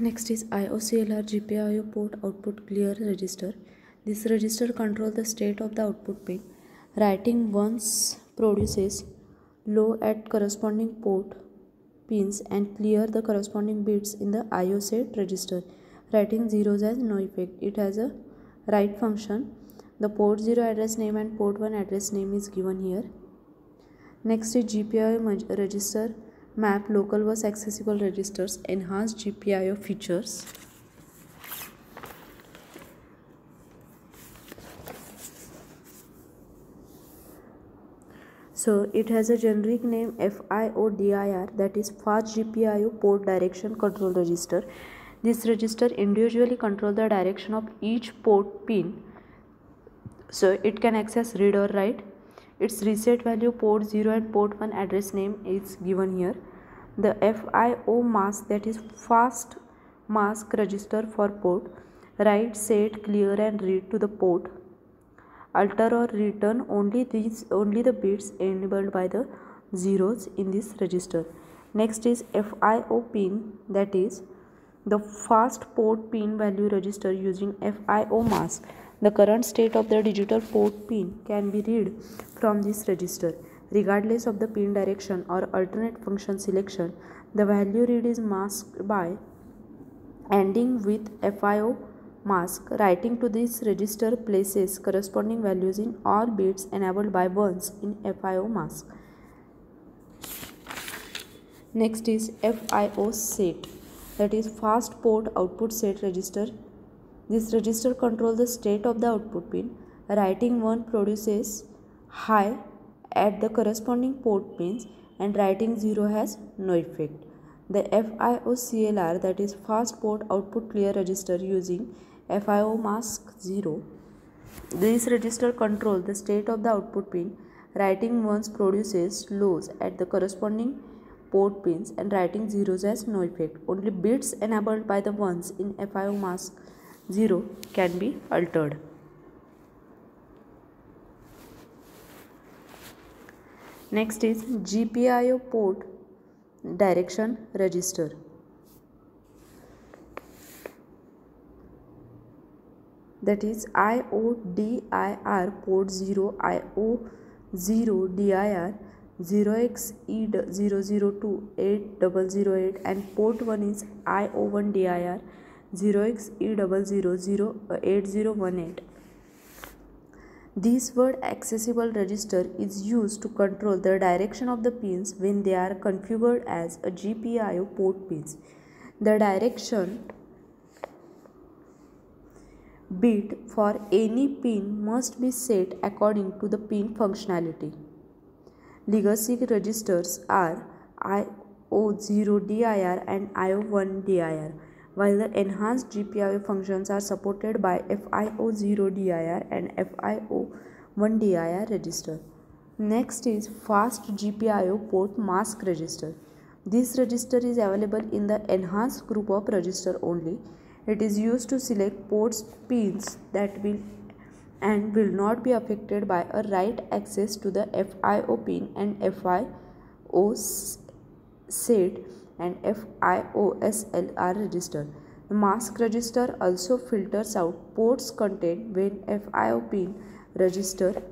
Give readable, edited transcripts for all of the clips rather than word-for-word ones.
Next is IOCLR GPIO port output clear register. This register controls the state of the output pin. Writing once produces low at corresponding port pins and clear the corresponding bits in the IO set register. Writing zeros has no effect. It has a write function. The port 0 address name and port 1 address name is given here. Next is GPIO register map local bus accessible registers enhance GPIO features. So it has a generic name FIODIR, that is fast GPIO port direction control register. This register individually controls the direction of each port pin, so it can access read or write. Its reset value port 0 and port 1 address name is given here. The FIO mask, that is fast mask register for port write, set, clear and read to the port. Alter or return only the bits enabled by the zeros in this register. Next is FIO pin, that is the fast port pin value register using FIO mask. The current state of the digital port pin can be read from this register. Regardless of the pin direction or alternate function selection, the value read is masked by ending with FIO mask. Writing to this register places corresponding values in all bits enabled by ones in FIO mask. Next is FIO set, that is fast port output set register. This register controls the state of the output pin. Writing 1 produces high at the corresponding port pins and writing 0 has no effect. The FIOCLR, that is fast port output clear register using FIO mask 0. This register controls the state of the output pin. Writing 1 produces lows at the corresponding port pins and writing zeros has no effect. Only bits enabled by the ones in FIO mask 0 can be altered. Next is GPIO port direction register. That is IODIR port 0 IO0DIR 0xe0028008 and port 1 is IO1DIR 0xe00008018. This word accessible register is used to control the direction of the pins when they are configured as a GPIO port pins. The direction bit for any pin must be set according to the pin functionality. Legacy registers are IO0DIR and IO1DIR, while the enhanced GPIO functions are supported by FIO0DIR and FIO1DIR register. Next is fast GPIO port mask register. This register is available in the enhanced group of register only. It is used to select ports pins that will not be affected by a write access to the FIO pin and FIO set and FIOSLR register. The mask register also filters out ports content when FIO pin register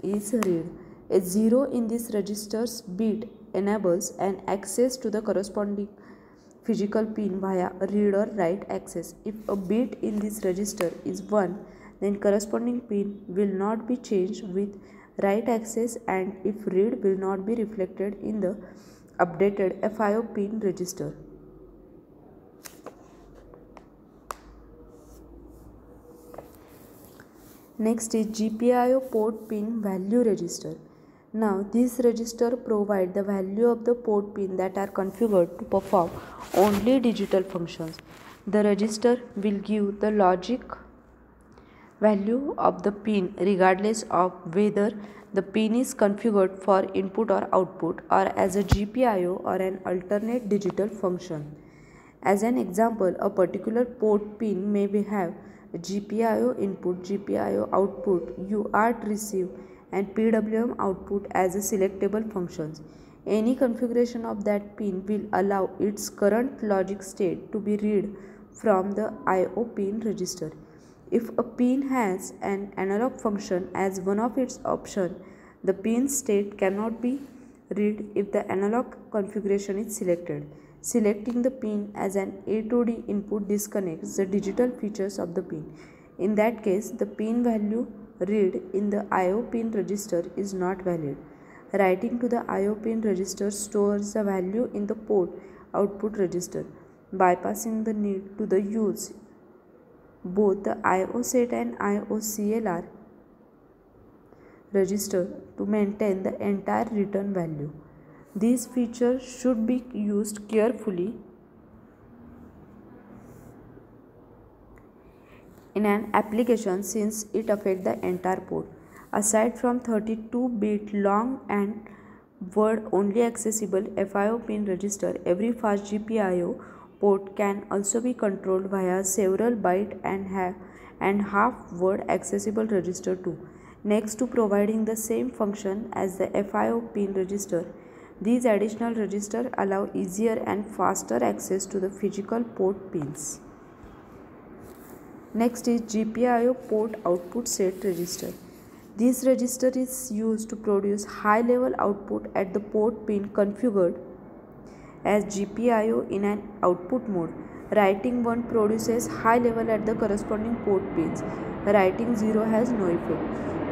is read. A 0 in this register's bit enables an access to the corresponding physical pin via read or write access. If a bit in this register is 1, then corresponding pin will not be changed with write access, and if read will not be reflected in the updated FIO pin register. Next is GPIO port pin value register. Now this register provides the value of the port pin that are configured to perform only digital functions. The register will give the logic value of the pin regardless of whether the pin is configured for input or output or as a GPIO or an alternate digital function. As an example, a particular port pin may have GPIO input, GPIO output, UART receive and PWM output as a selectable functions. Any configuration of that pin will allow its current logic state to be read from the I/O pin register. If a pin has an analog function as one of its options, the pin state cannot be read if the analog configuration is selected. Selecting the pin as an A to D input disconnects the digital features of the pin. In that case, the pin value read in the I/O pin register is not valid. Writing to the I/O pin register stores the value in the port output register, bypassing the need to use both the I/O set and I/O CLR register to maintain the entire return value. These features should be used carefully in an application since it affects the entire port. Aside from 32-bit long and word only accessible FIO pin register, every fast GPIO port can also be controlled via several byte and half word accessible register too. Next to providing the same function as the FIO pin register, these additional registers allow easier and faster access to the physical port pins. Next is GPIO port output set register. This register is used to produce high-level output at the port pin configured as GPIO in an output mode. Writing 1 produces high level at the corresponding port pins. Writing 0 has no effect.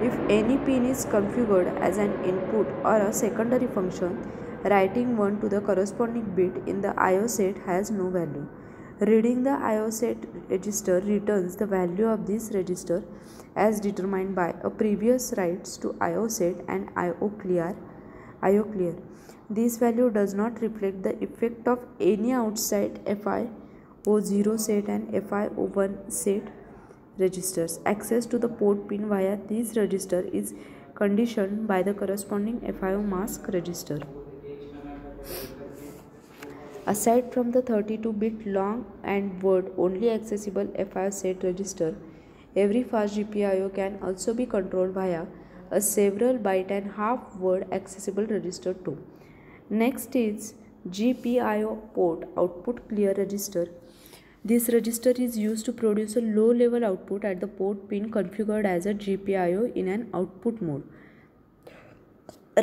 If any pin is configured as an input or a secondary function, writing 1 to the corresponding bit in the IO set has no value. Reading the IO set register returns the value of this register as determined by a previous writes to IO set and IO clear. This value does not reflect the effect of any outside FIO0 set and FIO1 set registers. Access to the port pin via this register is conditioned by the corresponding FIO mask register. Aside from the 32-bit long and word only accessible FIO set register, every fast GPIO can also be controlled via a several byte and half word accessible register too. Next is GPIO port output clear register. This register is used to produce a low level output at the port pin configured as a GPIO in an output mode.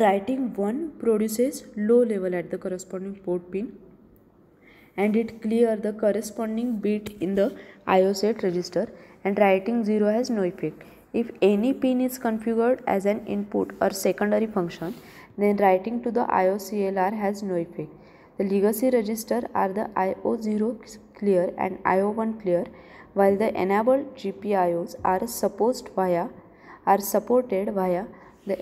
Writing 1 produces low level at the corresponding port pin and it clears the corresponding bit in the IO set register, and writing 0 has no effect. If any pin is configured as an input or secondary function, then writing to the IO CLR has no effect. The legacy register are the IO0 clear and IO1 clear, while the enabled GPIOs are supported via the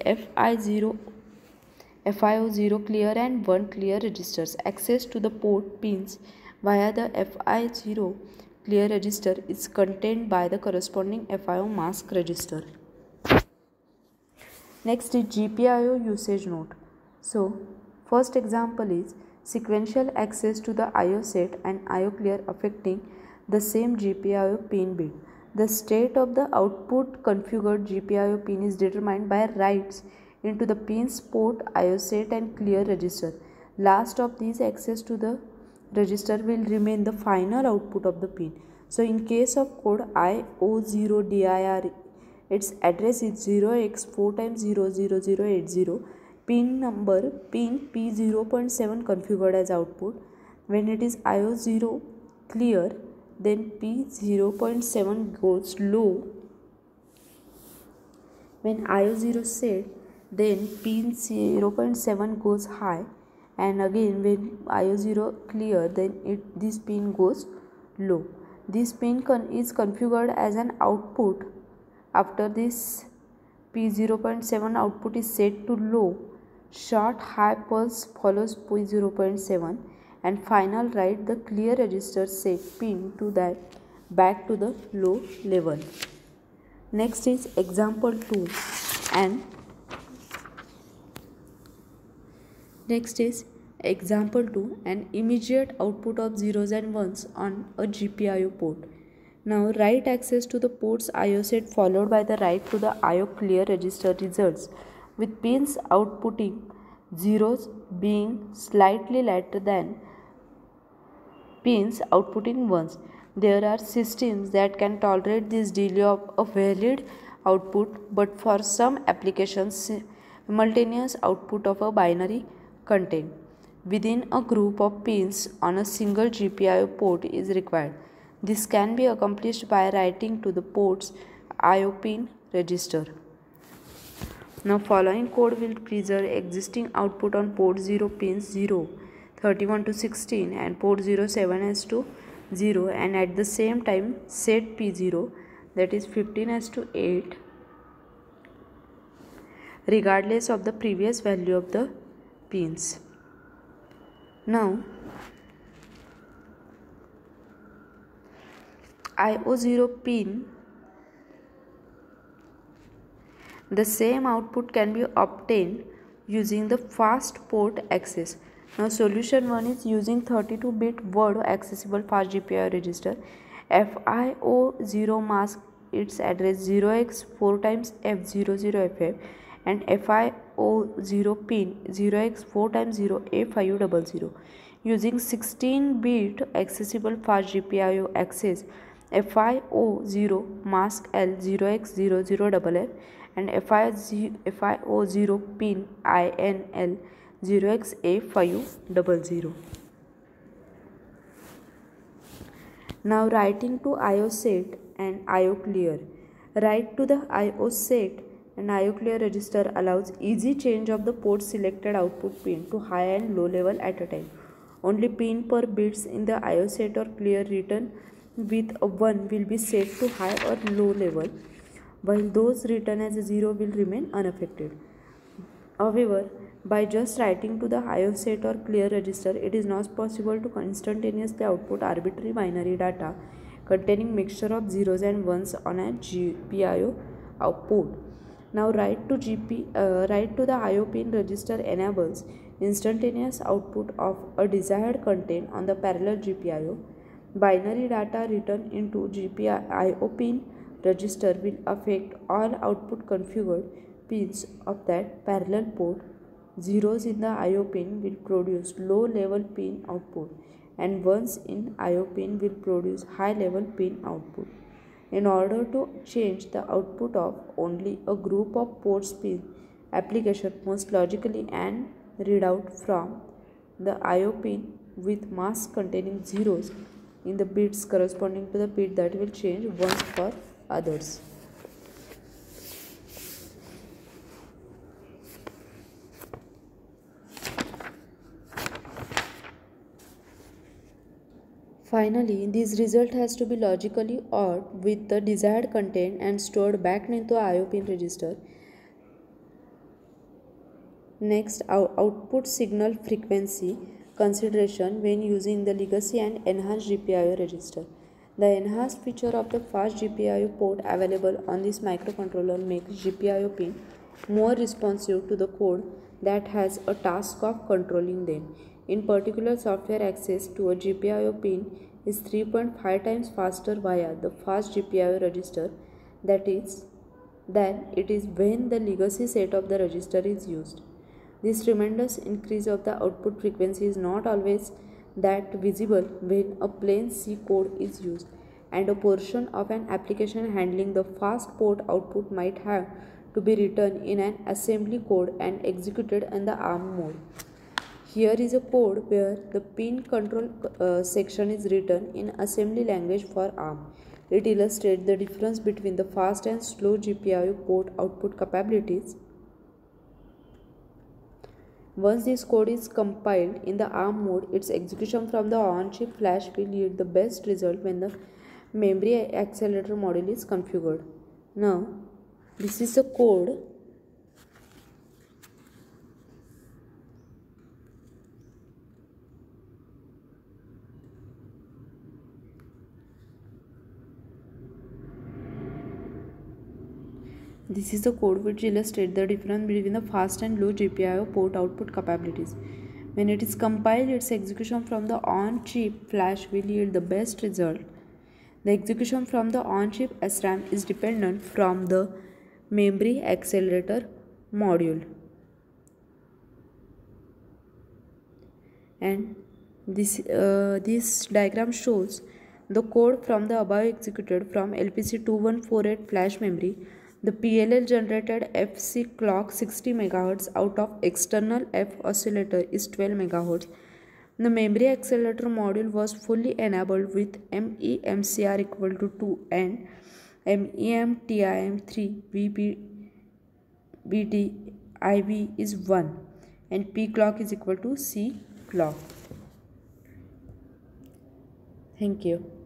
FIO0 clear and 1 clear registers. Access to the port pins via the FI0 clear register is contained by the corresponding FIO mask register. Next is GPIO usage note. So, first example is sequential access to the IO set and IO clear affecting the same GPIO pin bit. The state of the output configured GPIO pin is determined by writes into the pin's port IO set and clear register. Last of these access to the register will remain the final output of the pin. So in case of code IO0DIR, its address is 0x4 times 00080. Pin number pin P0.7 configured as output. When it is IO0 clear, then P0.7 goes low. When IO0 set, then pin 0.7 goes high, and again when IO0 clear, then this pin goes low. This pin is configured as an output. After this P0.7 output is set to low, short high pulse follows P0.7 and final write the clear register set pin to that back to the low level. Next is example 2 and an immediate output of zeros and ones on a GPIO port. Now write access to the port's IO set followed by the write to the IO clear register results, with pins outputting zeros being slightly later than pins outputting ones. There are systems that can tolerate this delay of a valid output, but for some applications, simultaneous output of a binary content within a group of pins on a single GPIO port is required. This can be accomplished by writing to the port's IO pin register. Now following code will preserve existing output on port 0 pins 0, 31 to 16 and port 07S to 0, and at the same time set P0, that is 15S to 8, regardless of the previous value of the pins. Now IO0 pin, the same output can be obtained using the fast port access. Now solution 1 is using 32-bit word accessible fast GPIO register. FIO0 masks its address 0x 4 times F00FF and FIO0 pin 0x 4 times 0 A500. Using 16-bit accessible fast GPIO access, FIO0 mask L0x00FF and FIO0 pin INL 0xA500. Now writing to IO set and IO clear. Write to the IO set and IO clear register allows easy change of the port selected output pin to high and low level at a time. Only pin per bits in the IO set or clear written with a 1 will be set to high or low level, while those written as a 0 will remain unaffected. However, by just writing to the IO set or clear register, it is not possible to instantaneously output arbitrary binary data containing mixture of zeros and ones on a GPIO output. Now write to the IO pin register enables instantaneous output of a desired content on the parallel GPIO. Binary data written into GPIO pin register will affect all output configured pins of that parallel port. Zeros in the IO pin will produce low level pin output and ones in IO pin will produce high level pin output. In order to change the output of only a group of ports pin, application must logically and read out from the IO pin with mask containing zeros in the bits corresponding to the bit that will change ones for others. Finally, this result has to be logically ORed with the desired content and stored back into IO pin register. Next, output signal frequency consideration when using the legacy and enhanced GPIO register. The enhanced feature of the fast GPIO port available on this microcontroller makes GPIO pin more responsive to the code that has a task of controlling them. In particular, software access to a GPIO pin is 3.5 times faster via the fast GPIO register than it is when the legacy set of the register is used. This tremendous increase of the output frequency is not always that visible when a plain C code is used, and a portion of an application handling the fast port output might have to be written in an assembly code and executed in the ARM mode. Here is a code where the pin control section is written in assembly language for ARM. It illustrates the difference between the fast and slow GPIO port output capabilities. Once this code is compiled in the ARM mode, its execution from the on-chip flash will yield the best result when the memory accelerator module is configured. Now, this is the code. This is the code which illustrates the difference between the fast and low GPIO port output capabilities. When it is compiled, its execution from the on-chip flash will yield the best result. The execution from the on-chip SRAM is dependent from the memory accelerator module. And this diagram shows The code from the above executed from LPC2148 flash memory. The PLL generated FC clock 60 MHz out of external F oscillator is 12 MHz. The memory accelerator module was fully enabled with MEMCR equal to 2 and MEMTIM3 VBDIV is 1 and P clock is equal to C clock. Thank you.